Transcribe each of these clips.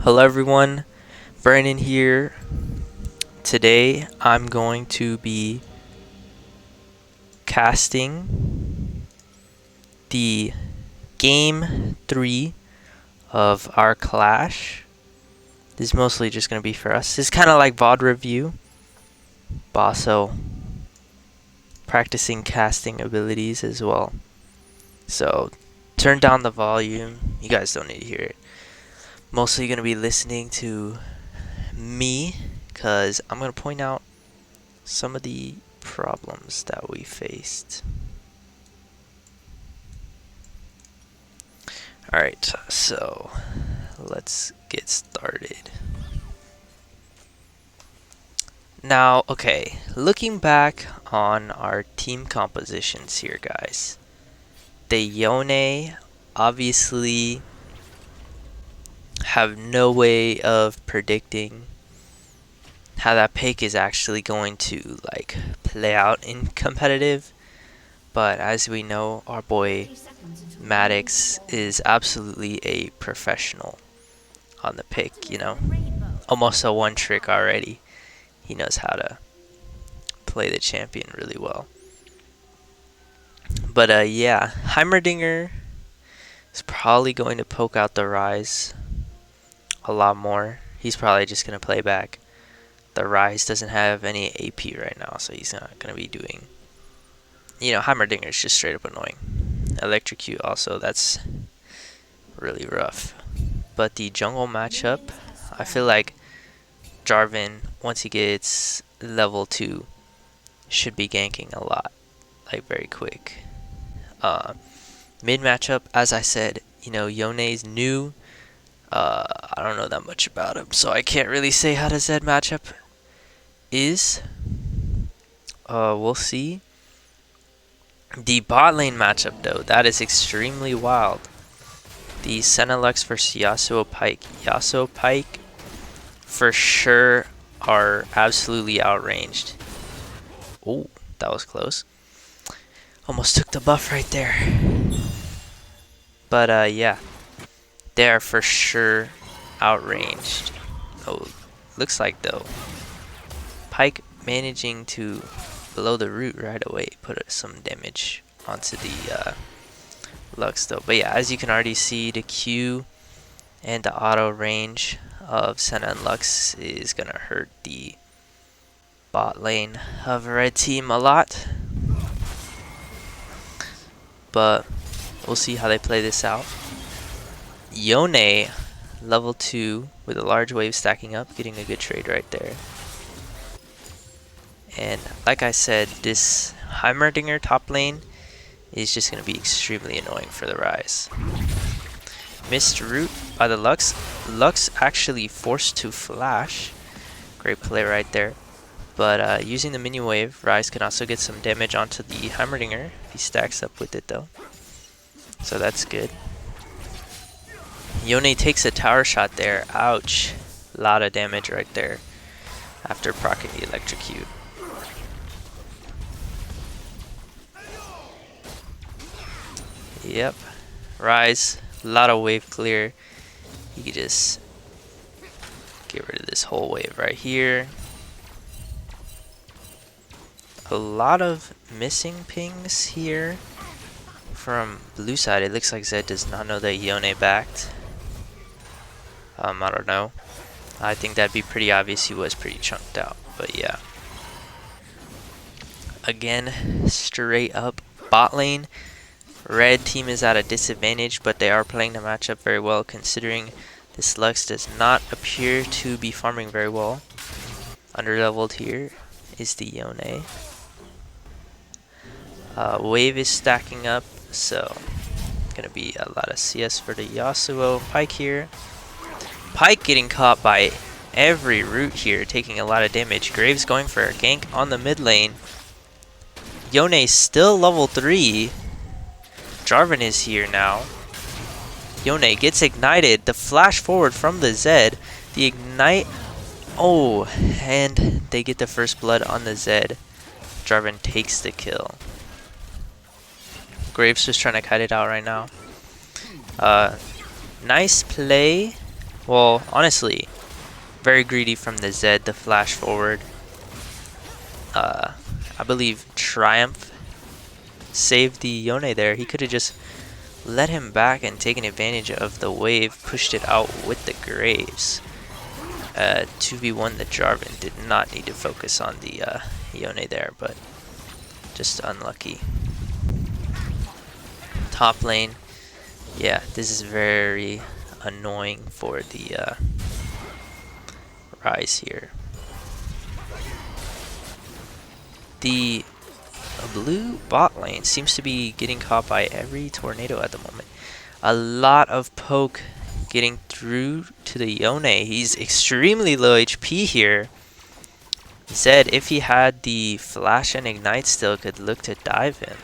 Hello everyone, Brandon here. Today I'm going to be casting the game 3 of our clash. This is mostly just going to be for us. It's kind of like VOD review, but also practicing casting abilities as well. So turn down the volume, you guys don't need to hear it. Mostly going to be listening to me, because I'm going to point out some of the problems that we faced. Alright, so let's get started. Now, okay, looking back on our team compositions here, guys. The Ionia obviously have no way of predicting how that pick is actually going to play out in competitive, but as we know, our boy Maddox is absolutely a professional on the pick, you know, almost a one trick already. He knows how to play the champion really well. But yeah, Heimerdinger is probably going to poke out the Rise a lot more. He's probably just going to play back. The Rise doesn't have any AP right now, so he's not going to be doing... You know, Heimerdinger is just straight up annoying. Electrocute also, that's really rough. But the jungle matchup, I feel like Jarvan, once he gets level 2, should be ganking a lot, like very quick. Mid matchup, as I said, you know, Yone's new. I don't know that much about him, so I can't really say how the Zed matchup is. We'll see. The bot lane matchup, though, that is extremely wild. The Senna-Lux versus Yasuo Pyke. Yasuo Pyke, for sure, are absolutely outranged. Oh, that was close. Almost took the buff right there. But yeah, they are for sure outranged. Oh, looks like though, Pyke managing to blow the root right away, put some damage onto the Lux though. But yeah, as you can already see, the Q and the auto range of Senna and Lux is gonna hurt the bot lane of red team a lot. But we'll see how they play this out. Ionia, level 2 with a large wave stacking up, getting a good trade right there. And like I said, this Heimerdinger top lane is just going to be extremely annoying for the Rise. Missed root by the Lux. Lux actually forced to flash. Great play right there. But using the minion wave, Rise can also get some damage onto the Heimerdinger if he stacks up with it though. So that's good. Ionia takes a tower shot there. Ouch. A lot of damage right there after proccing the electrocute. Yep. Rise. A lot of wave clear. You can just get rid of this whole wave right here. A lot of missing pings here from blue side. It looks like Zed does not know that Ionia backed. I don't know. I think that'd be pretty obvious. He was pretty chunked out, but yeah. Again, straight up bot lane. Red team is at a disadvantage, but they are playing the matchup very well considering this Lux does not appear to be farming very well. Underleveled here is the Ionia. Wave is stacking up, so gonna be a lot of CS for the Yasuo. Pyke here. Pyke getting caught by every root here, taking a lot of damage. Graves going for a gank on the mid lane. Ionia still level 3. Jarvan is here now. Ionia gets ignited. The flash forward from the Zed. The ignite. Oh, and they get the first blood on the Zed. Jarvan takes the kill. Graves just trying to kite it out right now. Nice play Well, honestly, very greedy from the Zed to flash forward. I believe Triumph saved the Yone there. He could have just let him back and taken advantage of the wave, pushed it out with the Graves. 2v1 the Jarvan did not need to focus on the Yone there, but just unlucky. Top lane, yeah, this is very annoying for the Rise here. The blue bot lane seems to be getting caught by every tornado at the moment. A lot of poke getting through to the Yone. He's extremely low HP here. Zed, if he had the flash and ignite still, could look to dive him.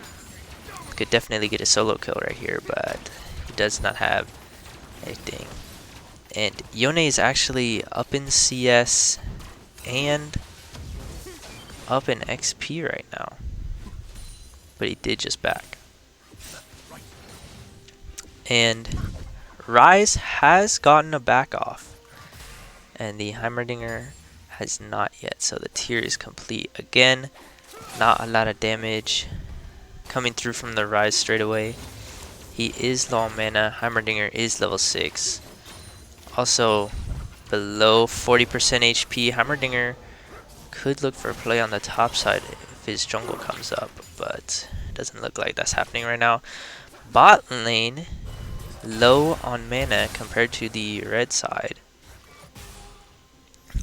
Could definitely get a solo kill right here, but he does not have anything. And Yone is actually up in CS and up in XP right now. But he did just back. And Rise has gotten a back off. And the Heimerdinger has not yet. So the tier is complete. Again, not a lot of damage coming through from the Rise straight away. He is low on mana. Heimerdinger is level 6. Also below 40% HP. Heimerdinger could look for a play on the top side if his jungle comes up, but it doesn't look like that's happening right now. Bot lane low on mana compared to the red side.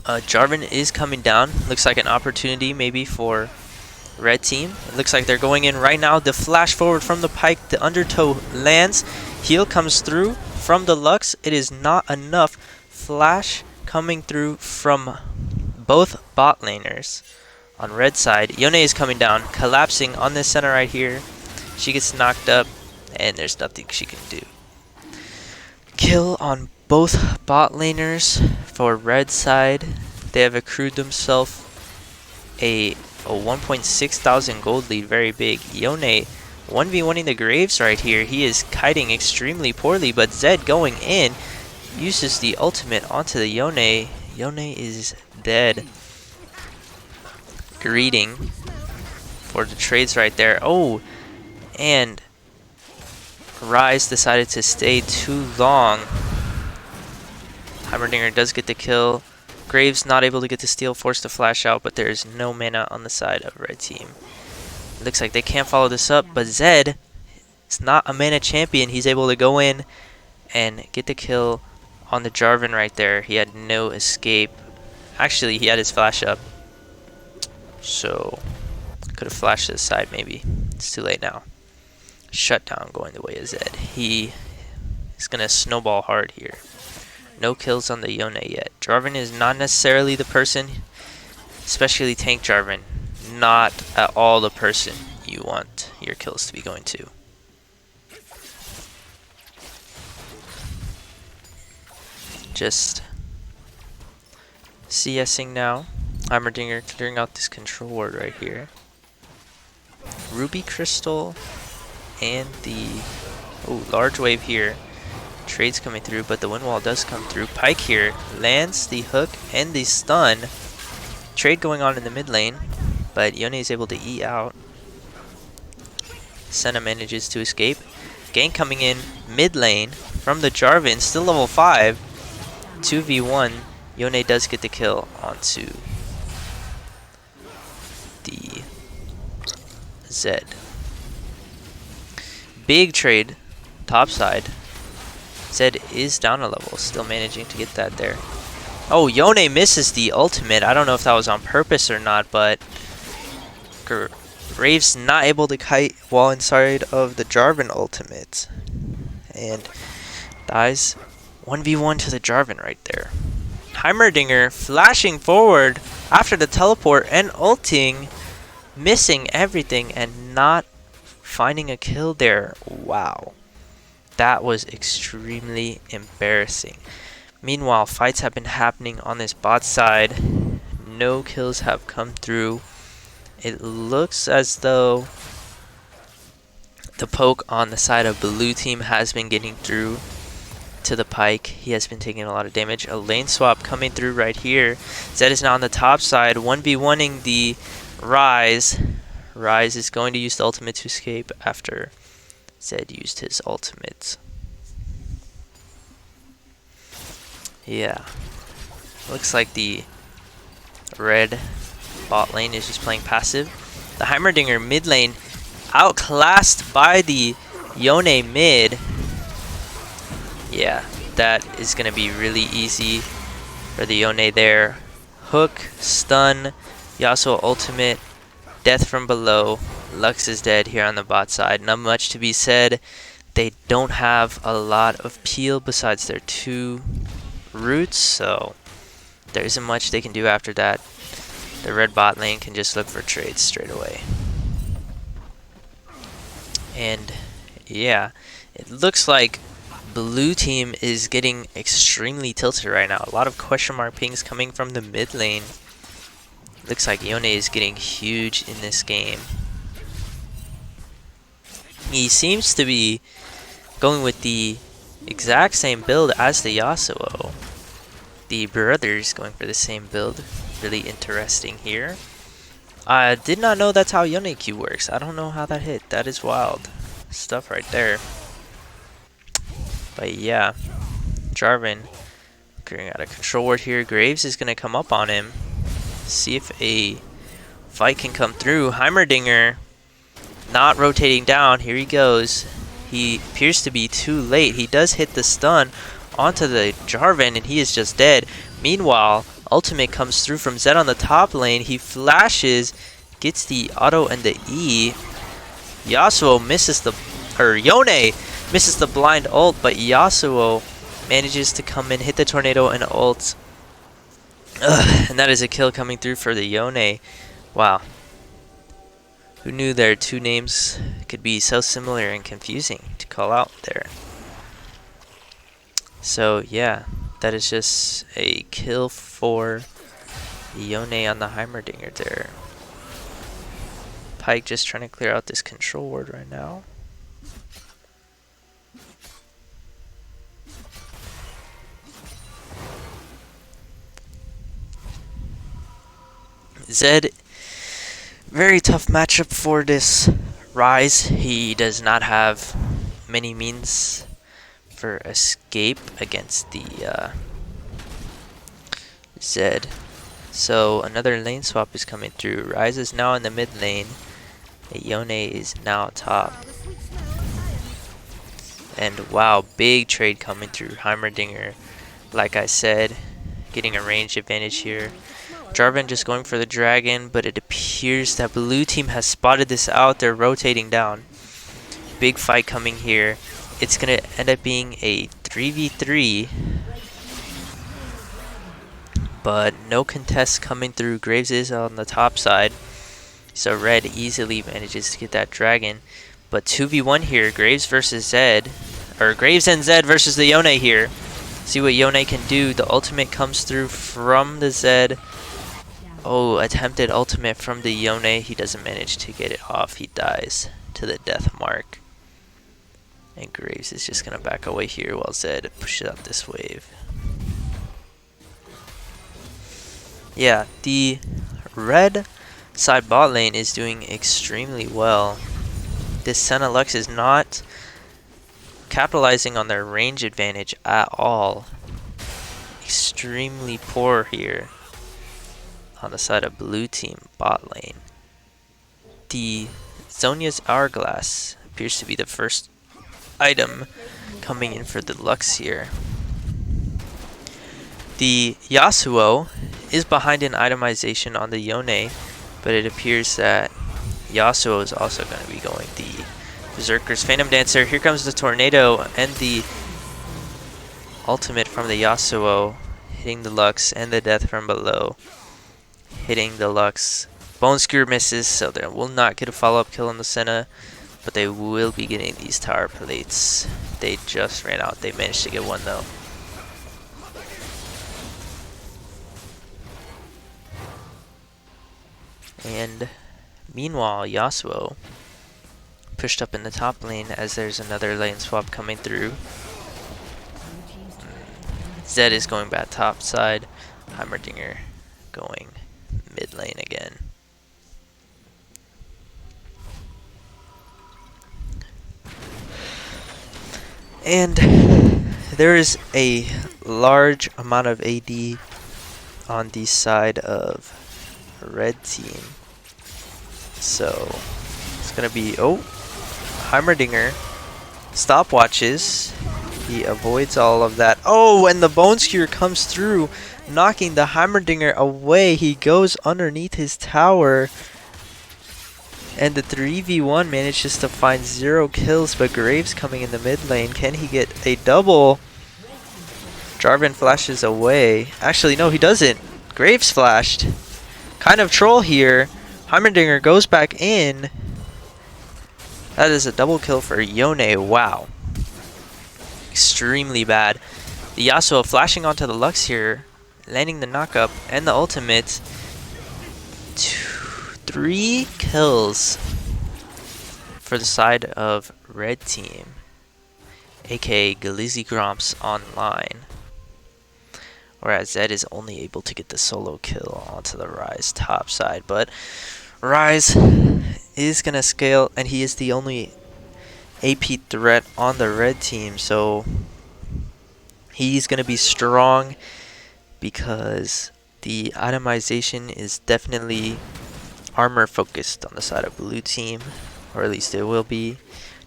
Jarvan is coming down. Looks like an opportunity maybe for red team. It looks like they're going in right now. The flash forward from the pike, the undertow lands. Heal comes through from the Lux. It is not enough. Flash coming through from both bot laners on red side. Yone is coming down, collapsing on this center right here. She gets knocked up, and there's nothing she can do. Kill on both bot laners for red side. They have accrued themselves a 1.6 thousand gold lead, very big. Yone 1v1ing the Graves right here. He is kiting extremely poorly, but Zed going in uses the ultimate onto the Yone. Yone is dead. Greeting for the trades right there. Oh, and Rise decided to stay too long. Heimerdinger does get the kill. Graves not able to get the steal, forced to flash out, but there's no mana on the side of red team. Looks like they can't follow this up, but Zed is not a mana champion. He's able to go in and get the kill on the Jarvan right there. He had no escape. Actually, he had his flash up, so could have flashed to the side maybe. It's too late now. Shutdown going the way of Zed. He is going to snowball hard here. No kills on the Yone yet. Jarvan is not necessarily the person, especially tank Jarvan, not at all the person you want your kills to be going to. Just CSing now. Heimerdinger clearing out this control ward right here. Ruby Crystal and the large wave here. Trades coming through, but the wind wall does come through. Pike here lands the hook and the stun. Trade going on in the mid lane, but Yone is able to eat out. Senna manages to escape. Gank coming in mid lane from the Jarvan, still level 5. 2v1. Yone does get the kill onto the Zed. Big trade top side. Zed is down a level, still managing to get that there. Oh, Yone misses the ultimate. I don't know if that was on purpose or not, but Graves not able to kite while inside of the Jarvan ultimate. And dies 1v1 to the Jarvan right there. Heimerdinger flashing forward after the teleport and ulting, missing everything and not finding a kill there. Wow. That was extremely embarrassing. Meanwhile, fights have been happening on this bot side. No kills have come through. It looks as though the poke on the side of blue team has been getting through. to the Pyke. He has been taking a lot of damage. A lane swap coming through right here. Zed is now on the top side, 1v1ing the Ryze. Ryze is going to use the ultimate to escape after Zed used his ultimate. Yeah. Looks like the red bot lane is just playing passive. The Heimerdinger mid lane outclassed by the Yone mid. Yeah, that is going to be really easy for the Yone there. Hook, stun, Yasuo ultimate, death from below. Lux is dead here on the bot side. Not much to be said. They don't have a lot of peel besides their 2 roots, so there isn't much they can do after that. The red bot lane can just look for trades straight away. And yeah, it looks like blue team is getting extremely tilted right now. A lot of question mark pings coming from the mid lane. Looks like Yone is getting huge in this game. He seems to be going with the exact same build as the Yasuo. The brothers going for the same build. Really interesting here. I did not know that's how Yone Q works. I don't know how that hit. That is wild stuff right there. But yeah, Jarvan getting out of control ward here. Graves is going to come up on him. See if a fight can come through. Heimerdinger not rotating down. Here he goes. He appears to be too late. He does hit the stun onto the Jarvan and he is just dead. Meanwhile, ultimate comes through from Zed on the top lane. He flashes, gets the auto and the E. Yasuo misses the, Yone misses the blind ult, but Yasuo manages to come in, hit the tornado and ult. And that is a kill coming through for the Yone. Wow. Who knew their 2 names could be so similar and confusing to call out there. So yeah, that is just a kill for Yone on the Heimerdinger there. Pyke just trying to clear out this control ward right now. Zed, very tough matchup for this Ryze. He does not have many means for escape against the Zed. So another lane swap is coming through. Ryze is now in the mid lane. Yone is now top. And wow, big trade coming through. Heimerdinger, like I said, getting a range advantage here. Jarvan just going for the dragon, but it appears that blue team has spotted this out. They're rotating down. Big fight coming here. It's going to end up being a 3v3. But no contest coming through. Graves is on the top side. So red easily manages to get that dragon. But 2v1 here. Graves versus Zed. Or Graves and Zed versus the Yone here. See what Yone can do. The ultimate comes through from the Zed. Oh, attempted ultimate from the Yone. He doesn't manage to get it off. He dies to the death mark. And Graves is just going to back away here while Zed pushes up this wave. Yeah, the red side bot lane is doing extremely well. This Senna Lux is not capitalizing on their range advantage at all. Extremely poor here on the side of blue team bot lane. The Zhonya's Hourglass appears to be the first item coming in for the Lux here. The Yasuo is behind in itemization on the Yone, but it appears that Yasuo is also going to be going the Berserker's Phantom Dancer. Here comes the Tornado and the ultimate from the Yasuo, hitting the Lux and the death from below. Hitting the Lux. Bone Skewer misses, so they will not get a follow-up kill on the Senna, but they will be getting these tower plates. They just ran out. They managed to get one though. And meanwhile, Yasuo pushed up in the top lane as there's another lane swap coming through. Zed is going back top side. Heimerdinger going mid lane again. And there is a large amount of AD on the side of red team. So it's gonna be, oh, Heimerdinger stopwatches. He avoids all of that. Oh, and the Bone Skewer comes through, knocking the Heimerdinger away. He goes underneath his tower. And the 3v1 manages to find 0 kills, but Graves coming in the mid lane. Can he get a double? Jarvan flashes away. Actually, no, he doesn't. Graves flashed. Kind of troll here. Heimerdinger goes back in. That is a double kill for Ionia. Wow. Extremely bad. The Yasuo flashing onto the Lux here, landing the knockup and the ultimate. 3 kills for the side of red team, aka Glizzy Gromps Online. Whereas Zed is only able to get the solo kill onto the Ryze top side. But Ryze is going to scale, and he is the only AP threat on the red team. So he's going to be strong because the itemization is definitely armor focused on the side of blue team, or at least it will be.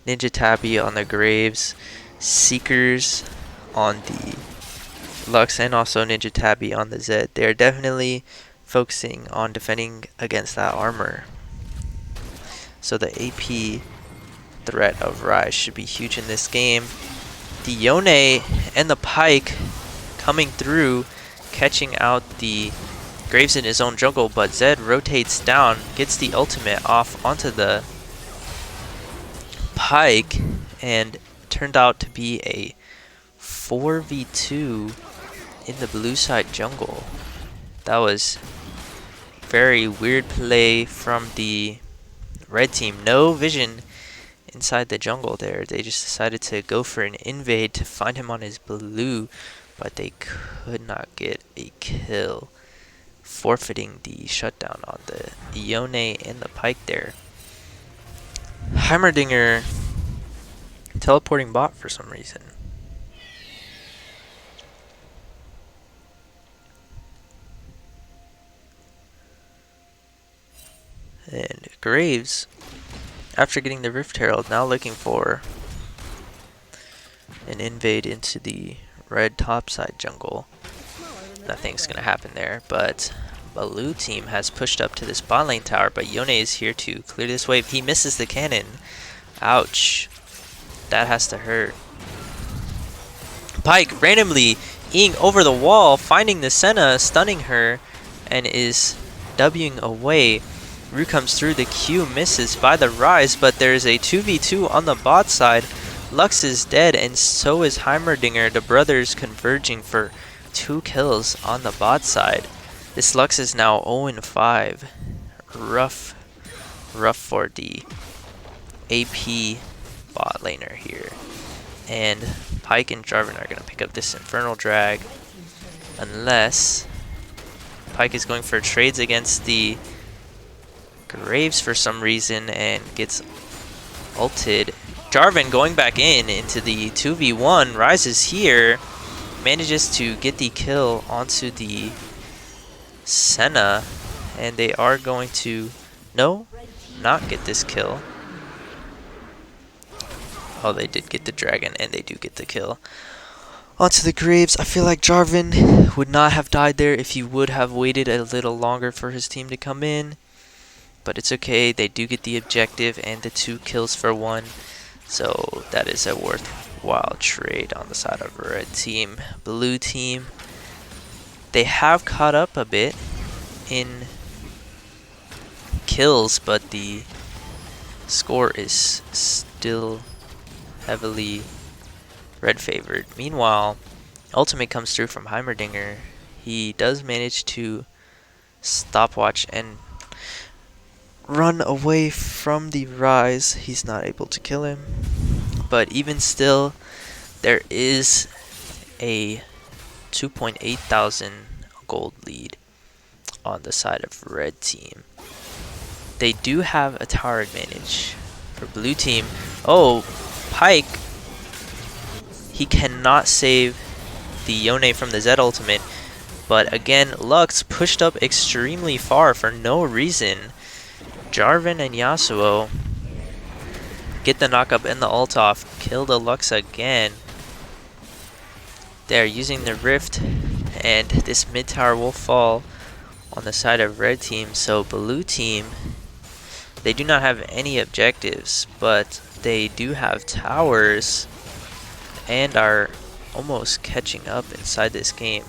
Ninja Tabby on the Graves, Seekers on the Lux, and also Ninja Tabby on the Zed. They are definitely focusing on defending against that armor. So the AP threat of Ryze should be huge in this game. The Yone and the Pyke coming through, catching out the Graves in his own jungle, but Zed rotates down, gets the ultimate off onto the Pyke, and turned out to be a 4v2 in the blue side jungle. That was very weird play from the red team. No vision inside the jungle there. They just decided to go for an invade to find him on his blue, but they could not get a kill, forfeiting the shutdown on the Yone and the Pyke there. Heimerdinger teleporting bot for some reason. And Graves, after getting the Rift Herald, now looking for an invade into the red topside jungle. Nothing's gonna happen there, but blue team has pushed up to this bot lane tower, but Yone is here to clear this wave. He misses the cannon. Ouch. That has to hurt. Pyke randomly eating over the wall, finding the Senna, stunning her, and is Wing away. Rue comes through, the Q misses by the Ryze, but there's a 2v2 on the bot side. Lux is dead, and so is Heimerdinger. The brothers converging for 2 kills on the bot side. This Lux is now 0-5. Rough for the AP bot laner here. And Pyke and Jarvan are going to pick up this Infernal Drag, unless Pyke is going for trades against the Graves for some reason and gets ulted. Jarvan going back into the 2v1. Ryze is here, manages to get the kill onto the Senna, and they are going to not get this kill. Oh, they did get the dragon, and they do get the kill onto the Graves. I feel like Jarvan would not have died there if he would have waited a little longer for his team to come in. But it's okay, they do get the objective and the 2 kills for 1. So that is a worthwhile trade on the side of red team. Blue team, they have caught up a bit in kills, but the score is still heavily red favored. Meanwhile, ultimate comes through from Heimerdinger. He does manage to stopwatch and run away from the Ryze. He's not able to kill him, but even still, there is a 2.8 thousand gold lead on the side of red team. They do have a tower advantage for blue team. Oh, Pyke. He cannot save the Yone from the Z ultimate. But again, Lux pushed up extremely far for no reason. Jarvan and Yasuo get the knock up and the ult off. Kill the Lux again. They're using the Rift, and this mid tower will fall on the side of red team. So blue team, they do not have any objectives, but they do have towers and are almost catching up inside this game.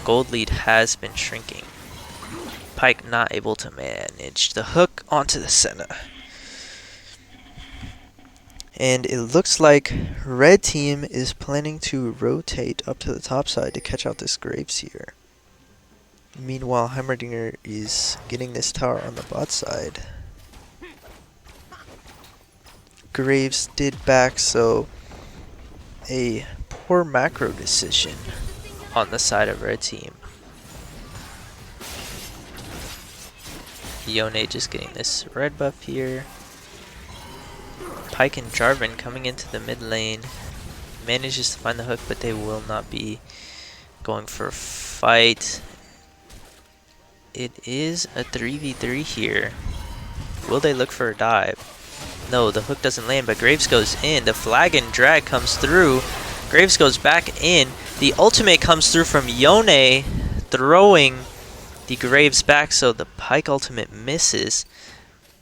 Gold lead has been shrinking. Pyke not able to manage the hook onto the Senna. And it looks like red team is planning to rotate up to the top side to catch out this Graves here. Meanwhile, Heimerdinger is getting this tower on the bot side. Graves did back, so a poor macro decision on the side of red team. Yone just getting this red buff here. Pyke and Jarvan coming into the mid lane. Manages to find the hook, but they will not be going for a fight. It is a 3v3 here. Will they look for a dive? No, the hook doesn't land, but Graves goes in. The flag and drag comes through. Graves goes back in. The ultimate comes through from Yone, throwing the Graves back, so the Pyke ultimate misses.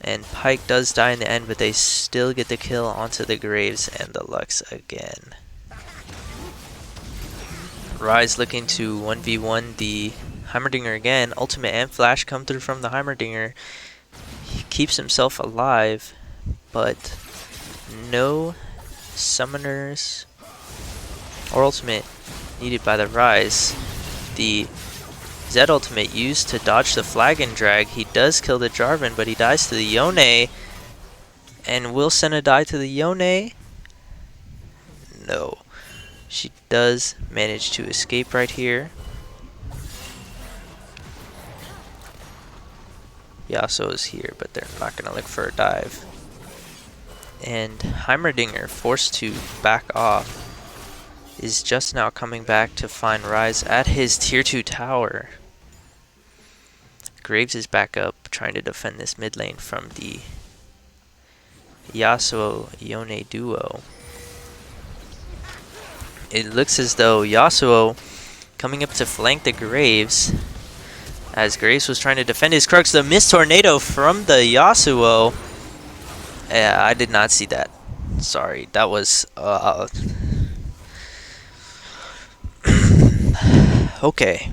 And Pyke does die in the end, but they still get the kill onto the Graves and the Lux again. Ryze looking to 1v1 the Heimerdinger again. Ultimate and flash come through from the Heimerdinger. He keeps himself alive, but no summoners or ultimate needed by the Ryze. The Z ultimate used to dodge the flag and drag. He does kill the Jarvan, but he dies to the Yone. And will Senna die to the Yone? No. She does manage to escape right here. Yasuo is here, but they're not going to look for a dive. And Heimerdinger, forced to back off, is just now coming back to find Ryze at his tier 2 tower. Graves is back up, trying to defend this mid lane from the Yasuo-Yone duo. It looks as though Yasuo coming up to flank the Graves, as Graves was trying to defend his Crux. The missed tornado from the Yasuo. Yeah, I did not see that. Sorry, that was okay.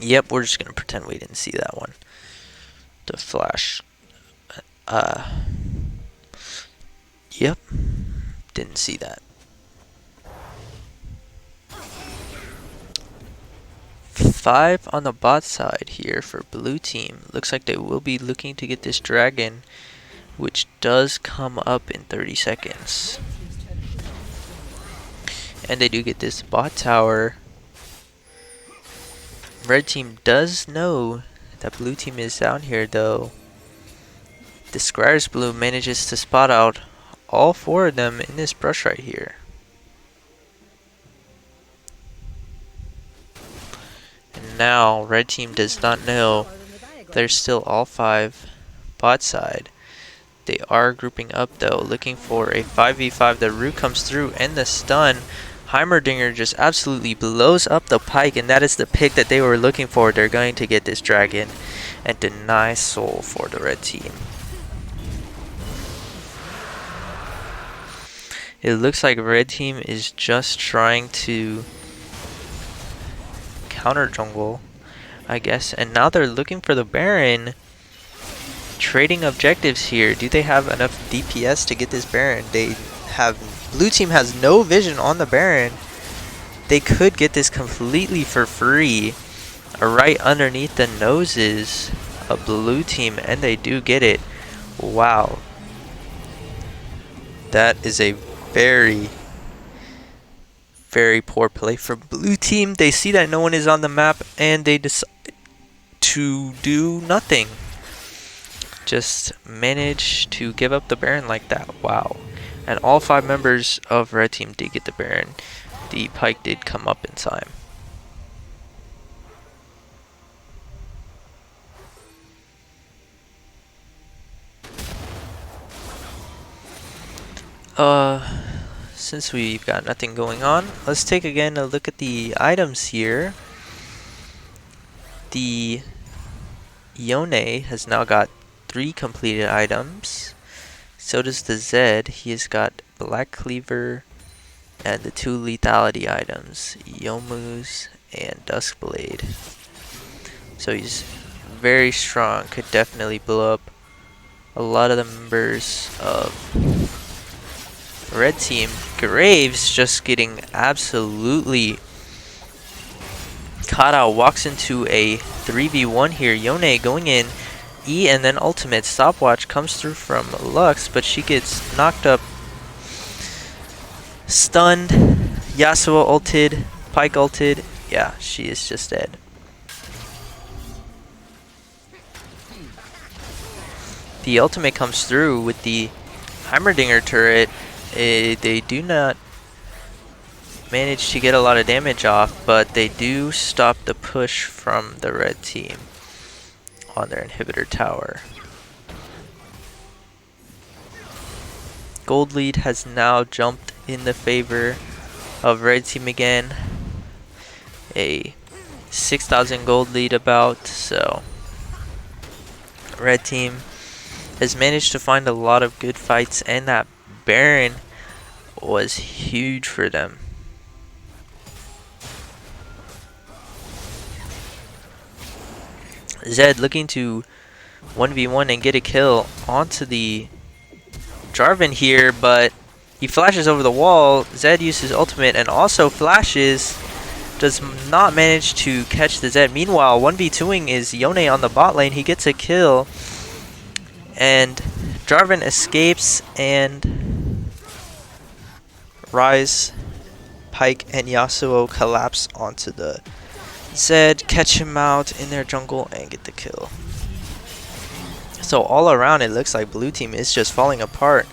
Yep, we're just gonna pretend we didn't see that one. The flash. Yep, didn't see that. 5 on the bot side here for blue team. Looks like they will be looking to get this dragon, which does come up in 30 seconds. And they do get this bot tower. Red team does know that blue team is down here though. The Squires blue manages to spot out all 4 of them in this brush right here. And now red team does not know there's still all 5 bot side. They are grouping up though, looking for a 5v5. The root comes through and the stun. Heimerdinger just absolutely blows up the Pyke, and that is the pick that they were looking for. They're going to get this dragon and deny soul for the red team. It looks like red team is just trying to counter jungle, I guess, and now they're looking for the Baron. Trading objectives here. Do they have enough DPS to get this Baron? Blue team has no vision on the Baron. They could get this completely for free, right underneath the noses of blue team, and they do get it. Wow, that is a very, Very poor play from blue team. They see that no one is on the map and they decide to do nothing. Just manage to give up the Baron like that. Wow. And all 5 members of red team did get the Baron. The Pyke did come up in time. Since we've got nothing going on, let's take again a look at the items here. The Ionia has now got 3 completed items. So does the Zed. He has got Black Cleaver and the 2 lethality items, Yomu's and Duskblade. So he's very strong, could definitely blow up a lot of the members of red team. Graves just getting absolutely caught out, walks into a 3v1 here. Ionia going in, E and then ultimate. Stopwatch comes through from Lux, but she gets knocked up, stunned. Yasuo ulted, Pyke ulted. Yeah, she is just dead. The ultimate comes through with the Heimerdinger turret. They do not manage to get a lot of damage off, but they do stop the push from the red team on their inhibitor tower. Gold lead has now jumped in the favor of red team again. A 6,000 gold lead about, so red team has managed to find a lot of good fights, and that Baron was huge for them. Zed looking to 1v1 and get a kill onto the Jarvan here, but he flashes over the wall. Zed uses ultimate and also flashes. Does not manage to catch the Zed. Meanwhile, 1v2ing is Ionia on the bot lane. He gets a kill. And Jarvan escapes, and Ryze, Pyke, and Yasuo collapse onto the Zed, catch him out in their jungle, and get the kill. So all around, it looks like blue team is just falling apart.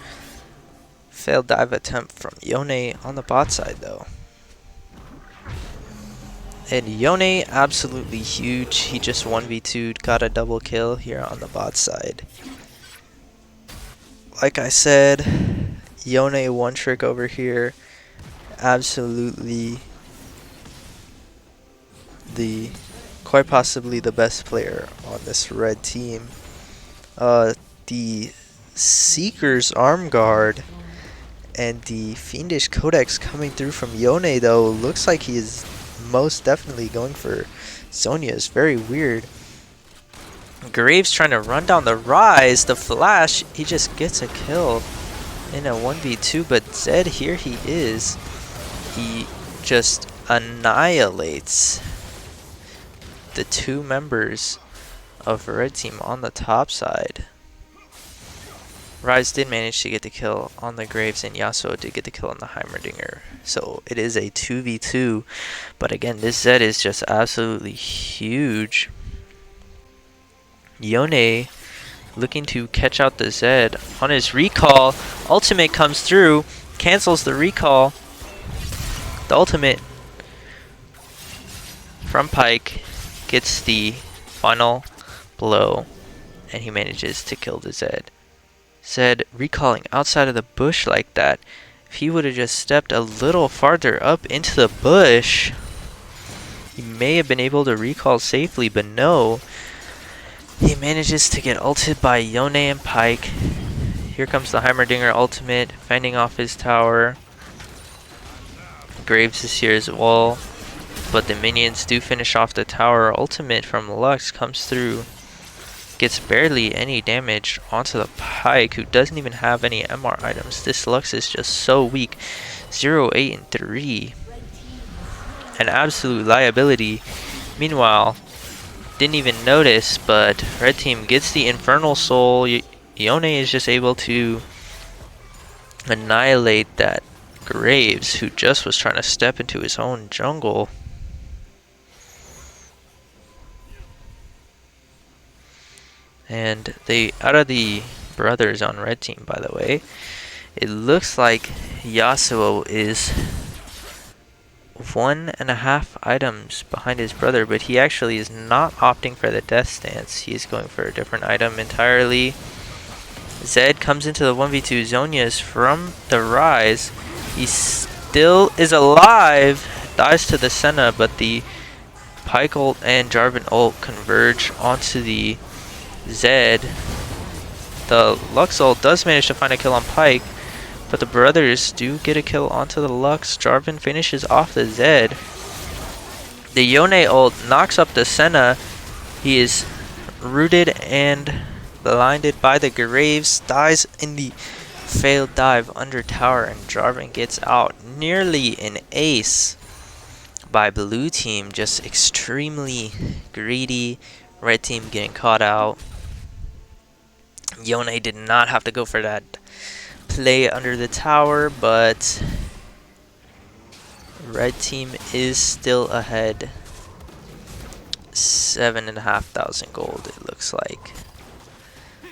Failed dive attempt from Ionia on the bot side though. And Ionia absolutely huge. He just 1v2'd, got a double kill here on the bot side. Like I said, Ionia one trick over here. Absolutely quite possibly the best player on this red team. The Seeker's arm guard and the Fiendish Codex coming through from Ionia though looks like he is most definitely going for Sonya. Is very weird. Graves trying to run down the Ryze, the flash, he just gets a kill in a 1v2, but Zed here he is. He just annihilates the 2 members of red team on the top side. Ryze did manage to get the kill on the Graves, and Yasuo did get the kill on the Heimerdinger. So it is a 2v2, but again, this Zed is just absolutely huge. Ionia looking to catch out the Zed on his recall. Ultimate comes through, cancels the recall. The ultimate from Pyke gets the final blow, and he manages to kill the Zed. Zed recalling outside of the bush like that. If he would have just stepped a little farther up into the bush, he may have been able to recall safely, but no. He manages to get ulted by Ionia and Pyke. Here comes the Heimerdinger ultimate, fending off his tower. Graves is here as well, but the minions do finish off the tower. Ultimate from Lux comes through, gets barely any damage onto the Pyke, who doesn't even have any MR items. This Lux is just so weak. 0, 8, and 3. An absolute liability. Meanwhile, didn't even notice, but red team gets the Infernal Soul. Ionia is just able to annihilate that Graves, who just was trying to step into his own jungle. And out of the brothers on red team, by the way, it looks like Yasuo is 1.5 items behind his brother, but he actually is not opting for the death stance. He is going for a different item entirely. Zed comes into the 1v2 Zhonya's from the Rise. He still is alive, dies to the Senna, but the Pyke ult and Jarvan ult converge onto the Zed. The Lux ult does manage to find a kill on Pyke, but the brothers do get a kill onto the Lux. Jarvan finishes off the Zed. The Yone ult knocks up the Senna. He is rooted and blinded by the Graves, dies in the failed dive under tower, and Jarvan gets out. Nearly an ace by blue team, just extremely greedy. Red team getting caught out. Yone did not have to go for that play under the tower, but red team is still ahead. 7,500 gold, it looks like.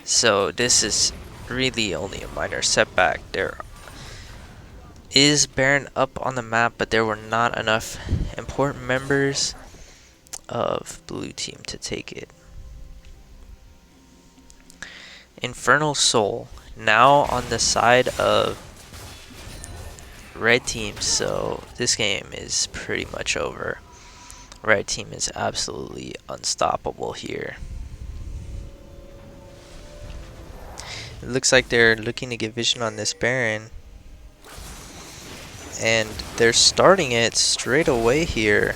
So this is really only a minor setback. There is Baron up on the map, but there were not enough important members of blue team to take it. Infernal Soul now on the side of red team, so this game is pretty much over. Red team is absolutely unstoppable here. It looks like they're looking to get vision on this Baron, and they're starting it straight away here.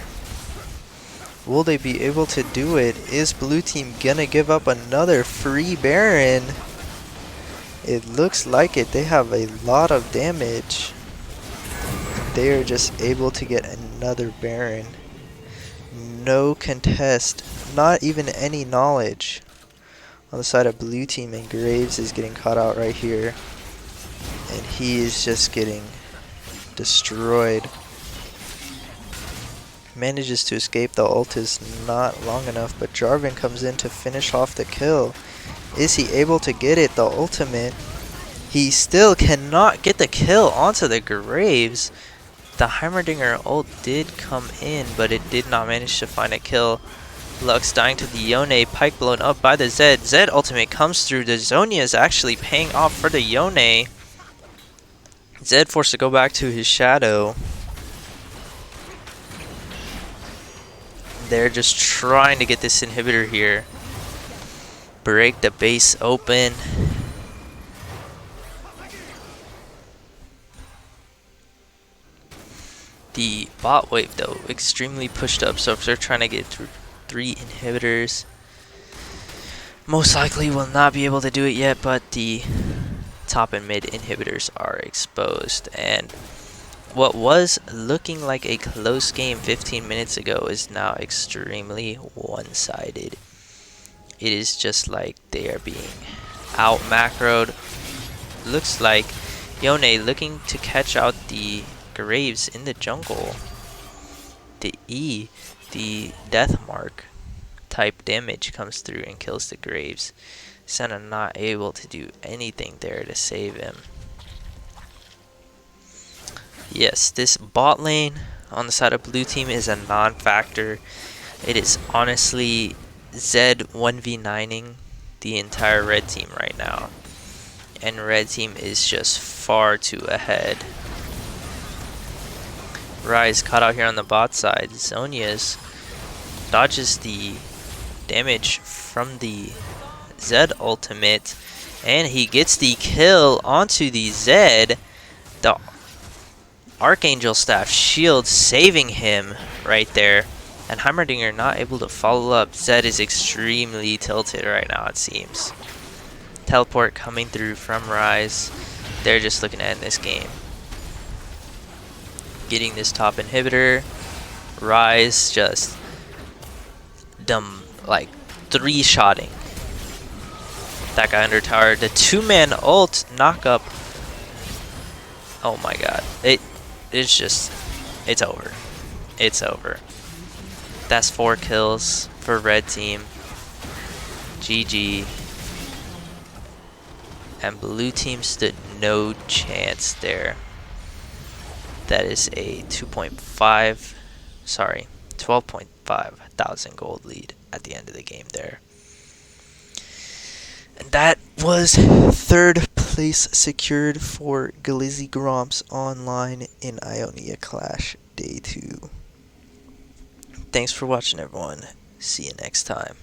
Will they be able to do it? Is blue team gonna give up another free Baron? It looks like it. They have a lot of damage. They are just able to get another Baron. No contest, not even any knowledge on the side of blue team, and Graves is getting caught out right here, and he is just getting destroyed. Manages to escape. The ult is not long enough, but Jarvan comes in to finish off the kill. Is he able to get it? The ultimate. He still cannot get the kill onto the Graves. The Heimerdinger ult did come in, but it did not manage to find a kill. Lux dying to the Yone. Pyke blown up by the Zed. Zed ultimate comes through. The Zhonya is actually paying off for the Yone. Zed forced to go back to his shadow. They're just trying to get this inhibitor here. Break the base open. The bot wave, though, extremely pushed up, so if they're trying to get through 3 inhibitors, most likely will not be able to do it yet, but the top and mid inhibitors are exposed. And what was looking like a close game 15 minutes ago is now extremely one-sided. It is just like they are being out macroed. Looks like Yone looking to catch out the Graves in the jungle. The E, the death mark type damage comes through and kills the Graves. Senna not able to do anything there to save him. Yes, this bot lane on the side of blue team is a non-factor. It is honestly Zed 1v9ing the entire red team right now, and red team is just far too ahead. Rise caught out here on the bot side. Zhonya's dodges the damage from the Zed ultimate, and he gets the kill onto the Zed. The Archangel Staff shield saving him right there, and Heimerdinger not able to follow up. Zed is extremely tilted right now, it seems. Teleport coming through from Rise. They're just looking to end this game. Getting this top inhibitor. Rise just dumb, like 3-shotting that guy under tower. The 2-man ult knock up. Oh my god. it's just, it's over. It's over. That's 4 kills for red team. GG. And blue team stood no chance there. That is a 12.5 thousand gold lead at the end of the game there. And that was 3rd place secured for Glizzy Gromps Online in Ionia Clash Day 2. Thanks for watching, everyone. See you next time.